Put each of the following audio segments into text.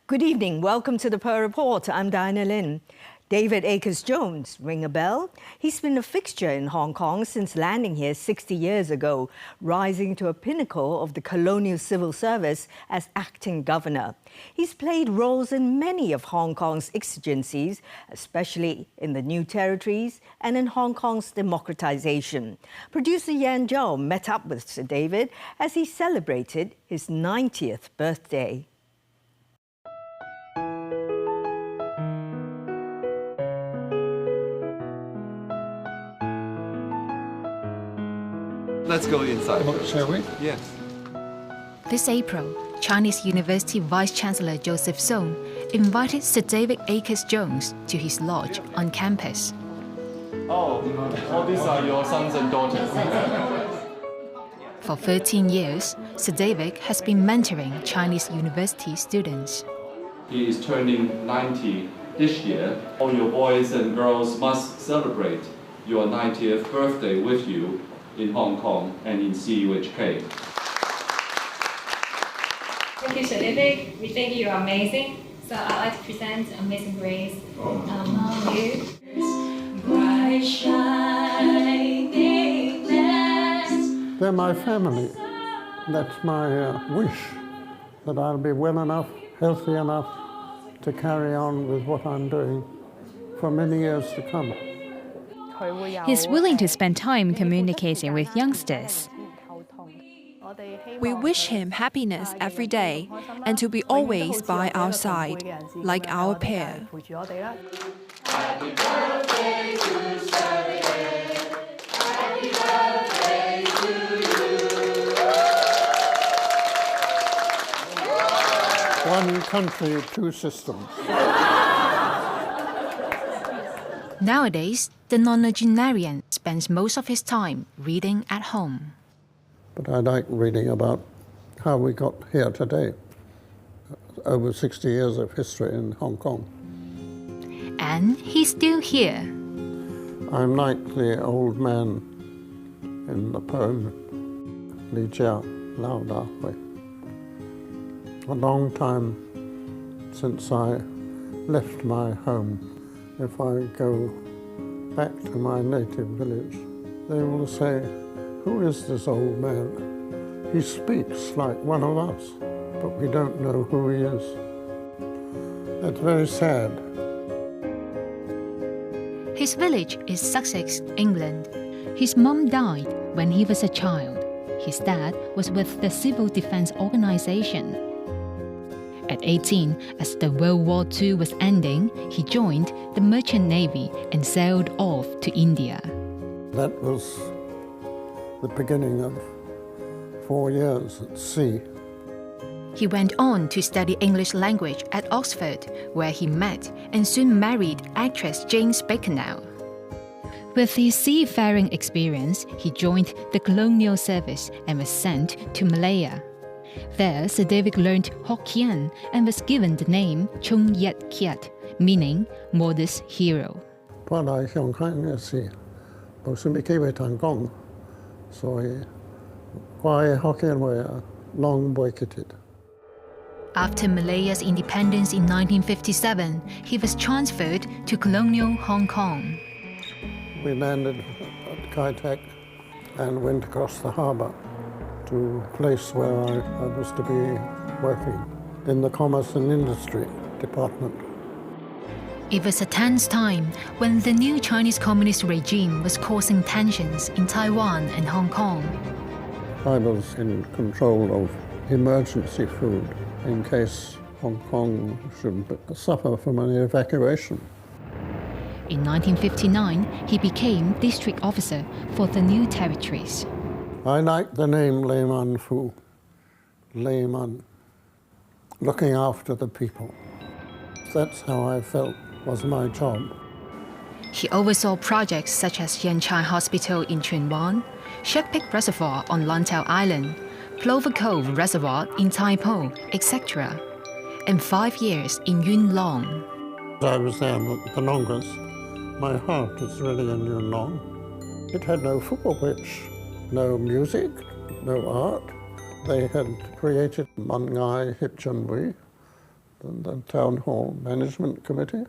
Good evening. Welcome to the Pearl Report. I'm Diana Lin. David Akers-Jones, ring a bell? He's been a fixture in Hong Kong since landing here 60 years ago, rising to a pinnacle of the colonial civil service as acting governor. He's played roles in many of Hong Kong's exigencies, especially in the new territories and in Hong Kong's democratization. Producer Yan Zhou met up with Sir David as he celebrated his 90th birthday. Let's go inside. Shall we? Yes. This April, Chinese University Vice-Chancellor Joseph Song invited Sir David Akers-Jones to his lodge on campus. Oh, these are your sons and daughters. For 13 years, Sir David has been mentoring Chinese university students. He is turning 90 this year. All your boys and girls must celebrate your 90th birthday with you in Hong Kong and in CUHK. Thank you, Sir David. We think you are amazing. So I'd like to present Amazing Grace to you. Bright shining lights. They're my family. That's my wish, that I'll be well enough, healthy enough to carry on with what I'm doing for many years to come. He's willing to spend time communicating with youngsters. We wish him happiness every day and to be always by our side, like our pair. Happy birthday to Sir David. Happy birthday to you. One country, two systems. Nowadays, the nonagenarian spends most of his time reading at home. But I like reading about how we got here today. Over 60 years of history in Hong Kong. And he's still here. I'm like the old man in the poem, Li Jia Lao Da Hui. A long time since I left my home. If I go back to my native village, they will say, "Who is this old man? He speaks like one of us, but we don't know who he is." That's very sad. His village is Sussex, England. His mum died when he was a child. His dad was with the Civil Defense Organization. At 18, as the World War II was ending, he joined the Merchant Navy and sailed off to India. That was the beginning of 4 years at sea. He went on to study English language at Oxford, where he met and soon married actress Jane Spackenau. With his seafaring experience, he joined the colonial service and was sent to Malaya. There, Sir David learned Hokkien and was given the name Chung Yat Kiat, meaning modest hero. เพราะในช่วงขั้นนี้สิผมซึ่งไม่เคยไปทางกง所以ควายฮอกเกี้ยนไว้ long boycotted. After Malaya's independence in 1957, he was transferred to colonial Hong Kong. We landed at Kai Tak and went across the harbour to a place where I was to be working in the Commerce and Industry Department. It was a tense time when the new Chinese Communist regime was causing tensions in Taiwan and Hong Kong. I was in control of emergency food in case Hong Kong should suffer from an evacuation. In 1959, he became district officer for the new territories. I like the name Layman Fu, layman, looking after the people. That's how I felt was my job. He oversaw projects such as Yan Chai Hospital in Tsuen Wan, Shek Pik Reservoir on Lantau Island, Plover Cove Reservoir in Tai Po, etc., and 5 years in Yuen Long. I was there the longest. My heart is really in Yuen Long. It had no football pitch, no music, no art. They had created Man Ngai Hip Chun Wui, the Town Hall Management Committee,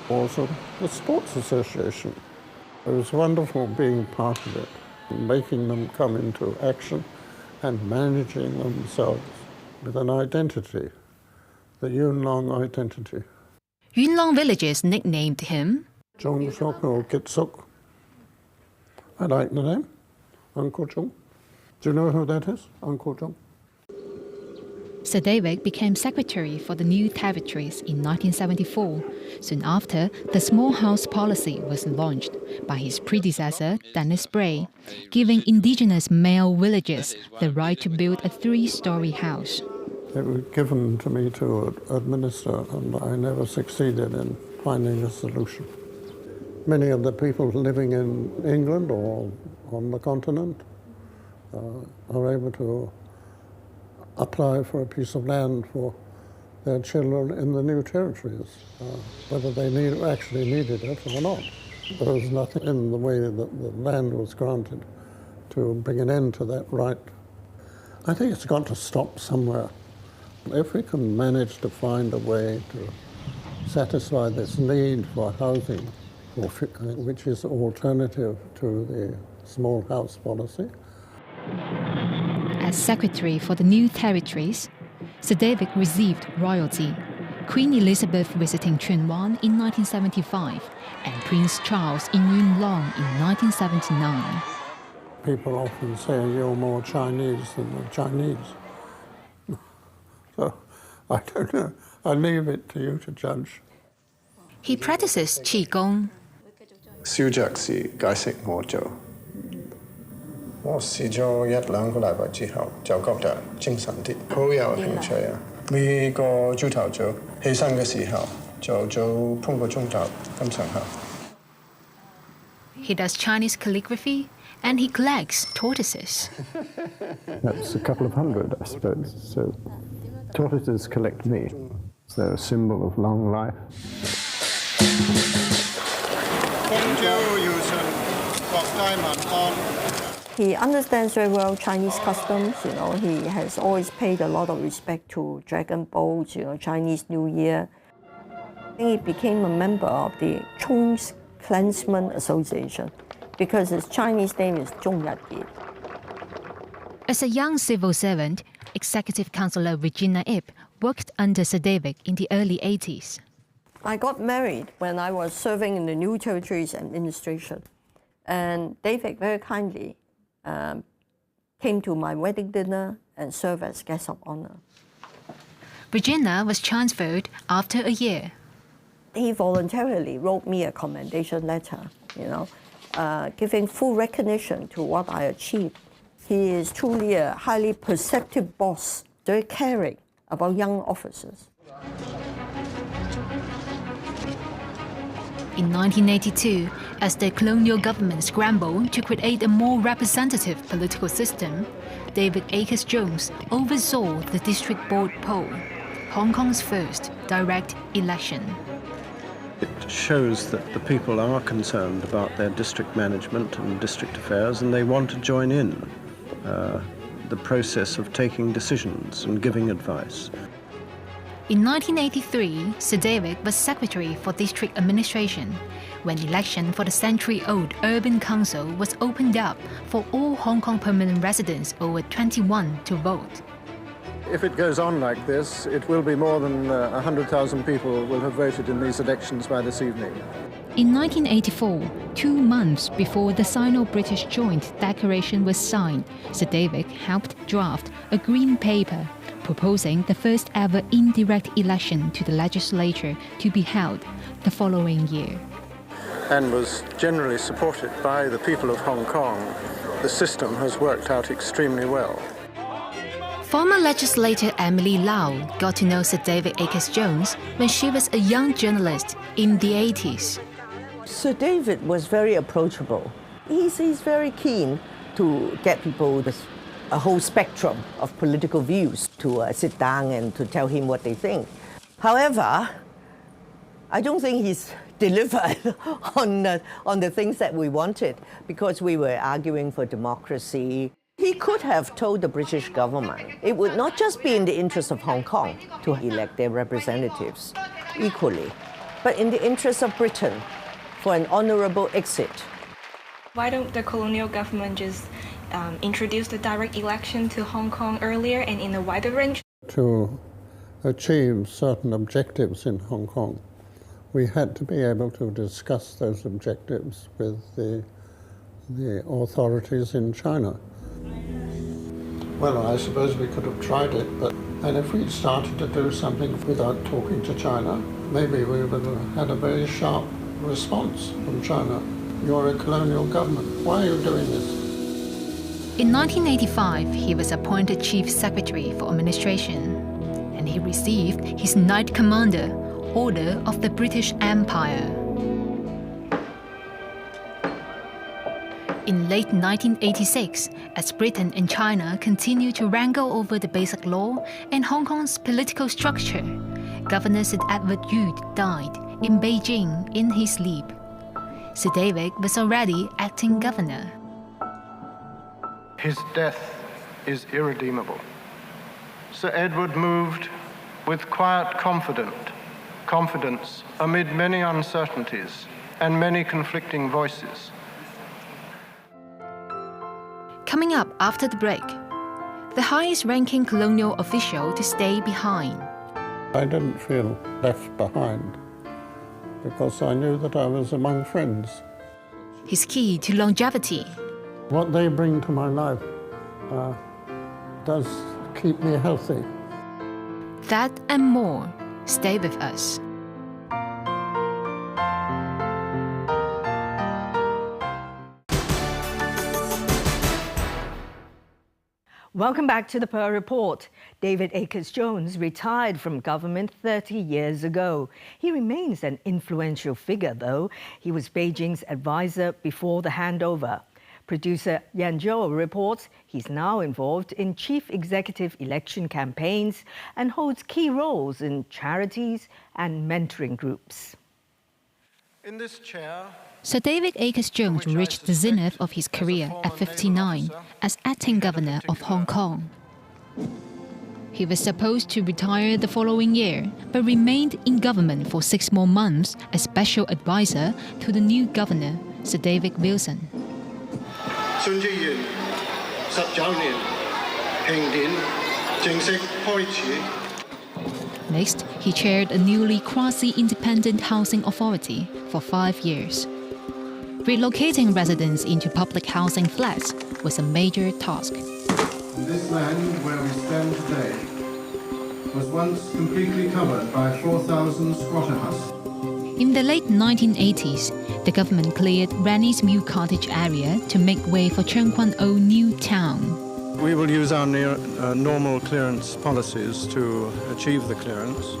also the Sports Association. It was wonderful being part of it, making them come into action and managing themselves with an identity, the Yuen Long identity. Yuen Long villagers nicknamed him Chung Sok or Kitsuk. I like the name, Uncle Chung. Do you know who that is, Uncle Chung? Sir David became secretary for the new territories in 1974. Soon after, the small house policy was launched by his predecessor, Dennis Bray, giving indigenous male villagers the right to build a 3-story house. It was given to me to administer, and I never succeeded in finding a solution. Many of the people living in England or on the continent are able to apply for a piece of land for their children in the new territories, whether they actually needed it or not. There was nothing in the way that the land was granted to bring an end to that right. I think it's got to stop somewhere. If we can manage to find a way to satisfy this need for housing, which is alternative to the small house policy. As secretary for the new territories, Sir David received royalty, Queen Elizabeth visiting Chuen Wan in 1975 and Prince Charles in Yuen Long in 1979. People often say you're more Chinese than the Chinese. So, I don't know. I leave it to you to judge. He practices Qigong. 燒著時解釋我做，我試咗1-2個禮拜之後，就覺得精神啲，好有興趣啊！每個朝頭早起身嘅時候，就做半個鐘頭咁上下。He does Chinese calligraphy and he collects tortoises. That's a couple of hundred, I suppose. So tortoises collect me. They're a symbol of long life. He understands very well Chinese customs. He has always paid a lot of respect to dragon boats, Chinese New Year. He became a member of the Chong's Clansmen Association because his Chinese name is Zhong Yat-Yi. As a young civil servant, Executive Councillor Regina Ip worked under Sir David in the early 80s. I got married when I was serving in the New Territories Administration, and David very kindly came to my wedding dinner and served as guest of honor. Regina was transferred after a year. He voluntarily wrote me a commendation letter, giving full recognition to what I achieved. He is truly a highly perceptive boss, very caring about young officers. In 1982, as the colonial government scrambled to create a more representative political system, David Akers-Jones oversaw the district board poll, Hong Kong's first direct election. It shows that the people are concerned about their district management and district affairs, and they want to join in the process of taking decisions and giving advice. In 1983, Sir David was Secretary for District Administration when election for the century-old Urban Council was opened up for all Hong Kong permanent residents over 21 to vote. If it goes on like this, it will be more than 100,000 people will have voted in these elections by this evening. In 1984, 2 months before the Sino-British Joint Declaration was signed, Sir David helped draft a green paper proposing the first ever indirect election to the legislature to be held the following year. And was generally supported by the people of Hong Kong. The system has worked out extremely well. Former legislator Emily Lau got to know Sir David Akers-Jones when she was a young journalist in the 80s. Sir David was very approachable. He's very keen to get people a whole spectrum of political views to sit down and to tell him what they think. However, I don't think he's delivered on the things that we wanted, because we were arguing for democracy. He could have told the British government it would not just be in the interest of Hong Kong to elect their representatives equally, but in the interest of Britain for an honourable exit. Why don't the colonial government just introduce the direct election to Hong Kong earlier and in a wider range? To achieve certain objectives in Hong Kong, we had to be able to discuss those objectives with the authorities in China. Well, I suppose we could have tried it, and if we'd started to do something without talking to China, maybe we would have had a very sharp response from China. You're a colonial government. Why are you doing this? In 1985, he was appointed Chief Secretary for Administration, and he received his Knight Commander, Order of the British Empire. In late 1986, as Britain and China continued to wrangle over the Basic Law and Hong Kong's political structure, Governor Sir Edward Yu died in Beijing in his sleep. Sir David was already acting governor. His death is irredeemable. Sir Edward moved with quiet confidence amid many uncertainties and many conflicting voices. Coming up after the break, the highest-ranking colonial official to stay behind. I didn't feel left behind because I knew that I was among friends. His key to longevity. What they bring to my life does keep me healthy. That and more. Stay with us. Welcome back to the Pearl Report. David Akers-Jones retired from government 30 years ago. He remains an influential figure, though. He was Beijing's advisor before the handover. Producer Yan Zhou reports he's now involved in chief executive election campaigns and holds key roles in charities and mentoring groups. In this chair, Sir David Akers-Jones reached the zenith of his career at 59 as acting governor of Hong Kong. He was supposed to retire the following year, but remained in government for 6 more months as special advisor to the new governor, Sir David Wilson. Next, he chaired a newly quasi-independent housing authority for 5 years. Relocating residents into public housing flats was a major task. This land where we stand today was once completely covered by 4,000 squatter huts. In the late 1980s, the government cleared Ranny's Mill Cottage area to make way for Cheung Kwan O New Town. we will use our normal clearance policies to achieve the clearance.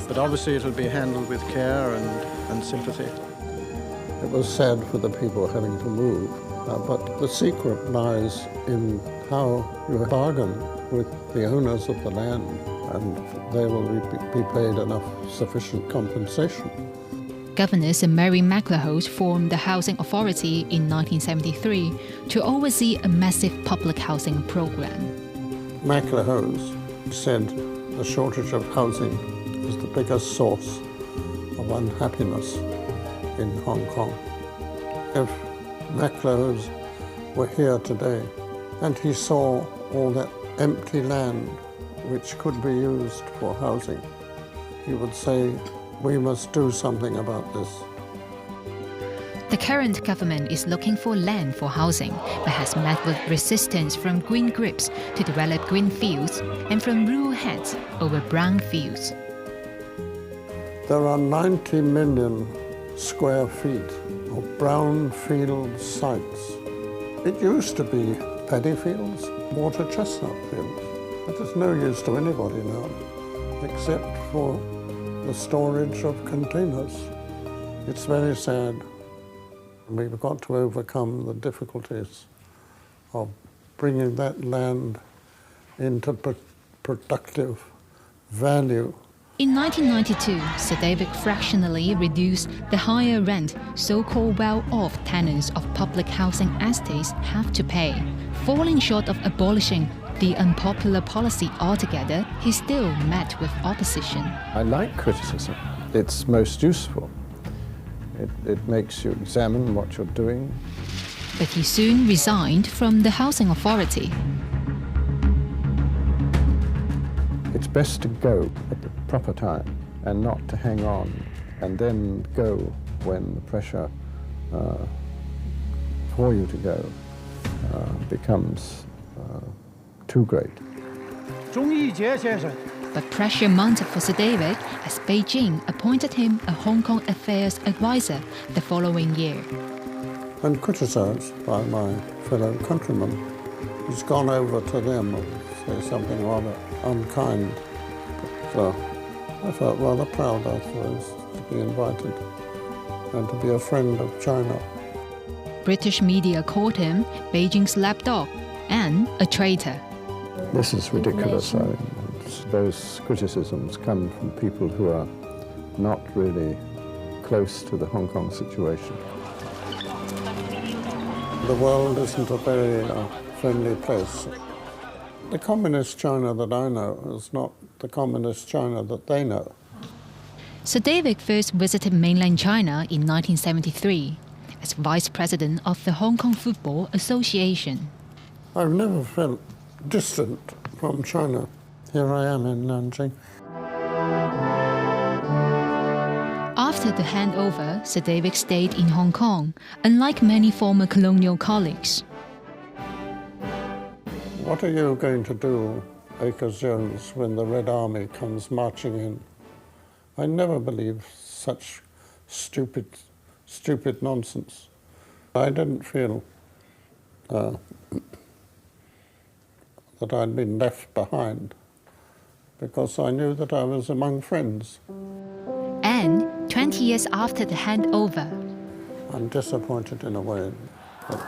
But obviously it'll be handled with care and sympathy. It was sad for the people having to move, but the secret lies in how you bargain with the owners of the land, and they will be paid enough sufficient compensation. Governor Sir Mary MacLehose formed the Housing Authority in 1973 to oversee a massive public housing program. MacLehose said the shortage of housing is the biggest source of unhappiness in Hong Kong. If MacLehose were here today and he saw all that empty land which could be used for housing, he would say, we must do something about this. The current government is looking for land for housing, but has met with resistance from green groups to develop green fields and from rural heads over brown fields. There are 90 million square feet of brown field sites. It used to be paddy fields, water chestnut fields, but it's no use to anybody now, except for the storage of containers. It's very sad. We've got to overcome the difficulties of bringing that land into productive value In 1992, Sir David fractionally reduced the higher rent so-called well-off tenants of public housing estates have to pay. Falling short of abolishing the unpopular policy altogether, he still met with opposition. I like criticism. It's most useful. It makes you examine what you're doing. But he soon resigned from the housing authority. It's best to go at the proper time and not to hang on and then go when the pressure for you to go becomes too great. But pressure mounted for Sir David as Beijing appointed him a Hong Kong affairs advisor the following year. And criticised by my fellow countrymen, he's gone over to them and say something rather unkind. So I felt rather proud, I suppose, to be invited and to be a friend of China. British media called him Beijing's lapdog and a traitor. This is ridiculous. I mean, those criticisms come from people who are not really close to the Hong Kong situation. The world isn't a very friendly place. The communist China that I know is not the communist China that they know. Sir David first visited mainland China in 1973 as vice president of the Hong Kong Football Association. I've never felt distant from China. Here I am in Nanjing. After the handover, Sir David stayed in Hong Kong, unlike many former colonial colleagues. What are you going to do, Akers-Jones, when the Red Army comes marching in? I never believed such stupid nonsense. I didn't feel that I'd been left behind because I knew that I was among friends. And 20 years after the handover, I'm disappointed in a way that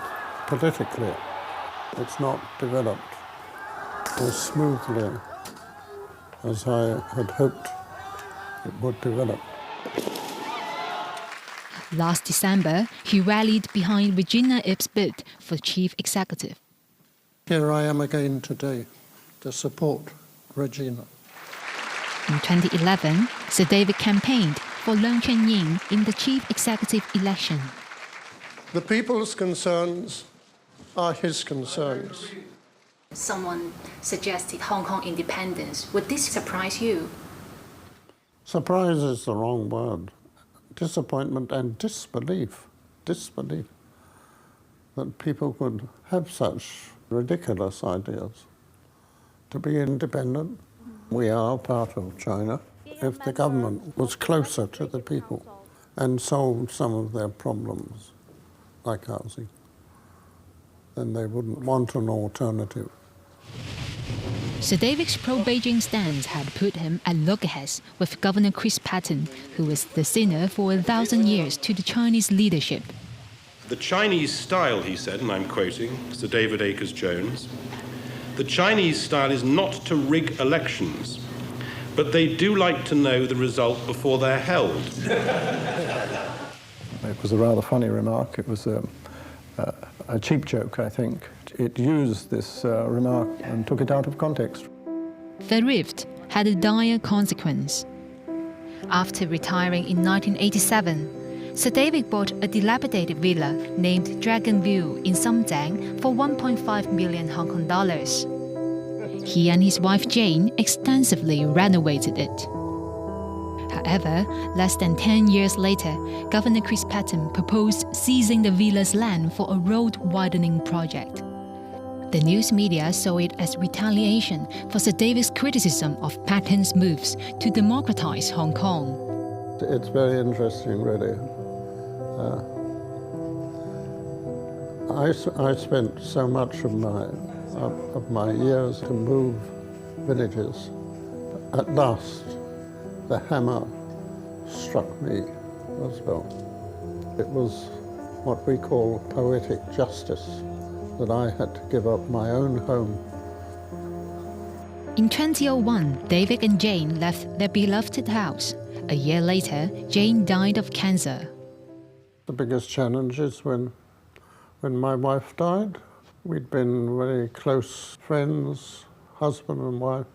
politically it's not developed as smoothly as I had hoped it would develop. last December, he rallied behind Regina Ip's bid for chief executive. Here I am again today to support Regina. In 2011, Sir David campaigned for Leung Chun-ying in the chief executive election. The people's concerns are his concerns. Someone suggested Hong Kong independence. Would this surprise you? Surprise is the wrong word. Disappointment and disbelief. Disbelief that people could have such ridiculous ideas. To be independent, we are part of China. If the government was closer to the people and solved some of their problems, like housing, then they wouldn't want an alternative. Sir David's pro-Beijing stance had put him at loggerheads with Governor Chris Patten, who was the sinner for 1,000 years to the Chinese leadership. The Chinese style, he said, and I'm quoting Sir David Akers-Jones, the Chinese style is not to rig elections, but they do like to know the result before they're held. It was a rather funny remark. It was a cheap joke, I think. It used this remark and took it out of context. The rift had a dire consequence. After retiring in 1987, Sir David bought a dilapidated villa named Dragon View in Sumdang for 1.5 million Hong Kong dollars. He and his wife Jane extensively renovated it. However, less than 10 years later, Governor Chris Patten proposed seizing the villa's land for a road-widening project. The news media saw it as retaliation for Sir David's criticism of Patten's moves to democratize Hong Kong. It's very interesting, really. I spent so much of my years to move villages. At last, the hammer struck me as well. It was what we call poetic justice, that I had to give up my own home In 2001, David and Jane left their beloved house. A year later, Jane died of cancer. The biggest challenge is when my wife died. We'd been very close friends, husband and wife.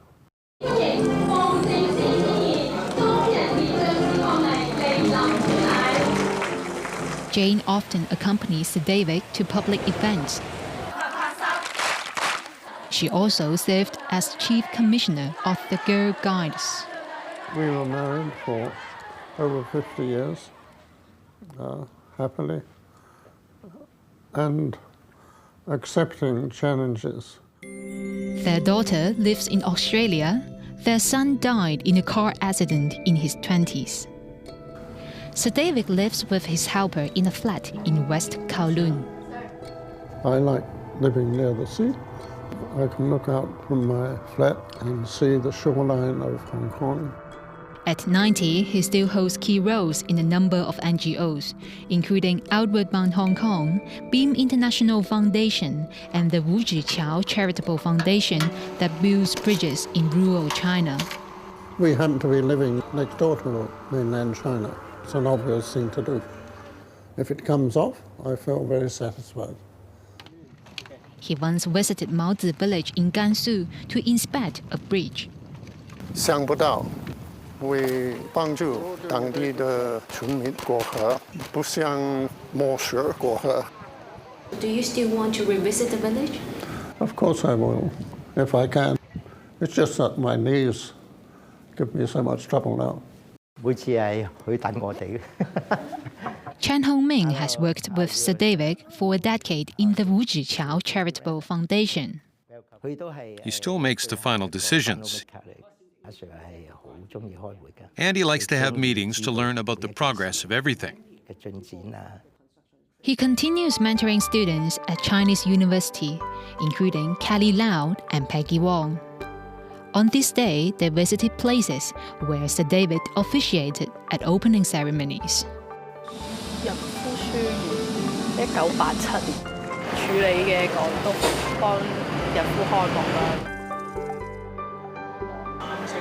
Jane often accompanies Sir David to public events. She also served as Chief Commissioner of the Girl Guides. We were married for over 50 years, happily, and accepting challenges. Their daughter lives in Australia. Their son died in a car accident in his 20s. Sir David lives with his helper in a flat in West Kowloon. I like living near the sea. I can look out from my flat and see the shoreline of Hong Kong. At 90, he still holds key roles in a number of NGOs, including Outward Bound Hong Kong, Beam International Foundation, and the Wu Zhiqiao Charitable Foundation that builds bridges in rural China. We happen to be living next door to mainland China. It's an obvious thing to do. If it comes off, I feel very satisfied. He once visited Maozi village in Gansu to inspect a bridge. 想不到会帮助当地的村民过河，不像墨水过河。 Do you still want to revisit the village? Of course I will, if I can. It's just that my knees give me so much trouble now. 每次係佢等我哋。 Chan Hongming has worked with Sir David for a decade in the Wu Zhiqiao Charitable Foundation. He still makes the final decisions. And he likes to have meetings to learn about the progress of everything. He continues mentoring students at Chinese University, including Kelly Lau and Peggy Wong. On this day, they visited places where Sir David officiated at opening ceremonies. 入夫書院1987年處理嘅港督幫日夫開幕啦。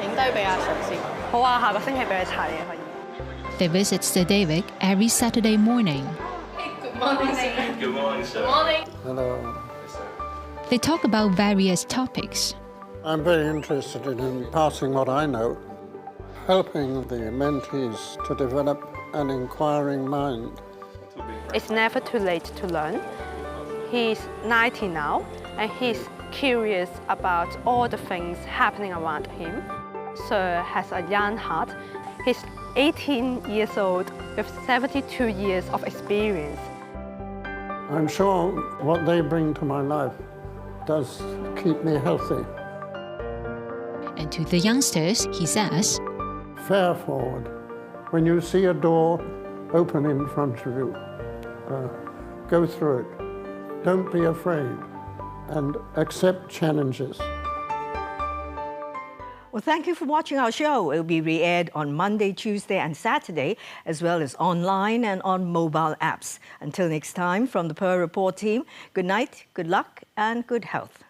影低俾阿 Sir 先。好啊，下個星期俾你睇嘅可以。They visit Sir David every Saturday morning. Good morning, sir. Good morning, sir. Good morning. Hello. They talk about various topics. I'm very interested in imparting what I know, helping the mentees to develop an inquiring mind. It's never too late to learn. He's 90 now, and he's curious about all the things happening around him. Sir has a young heart. He's 18 years old with 72 years of experience. I'm sure what they bring to my life does keep me healthy. And to the youngsters, he says, Fare forward. When you see a door open in front of you, go through it. Don't be afraid and accept challenges. Well, thank you for watching our show. It will be re-aired on Monday, Tuesday and Saturday, as well as online and on mobile apps. Until next time, from the Pearl Report team, good night, good luck and good health.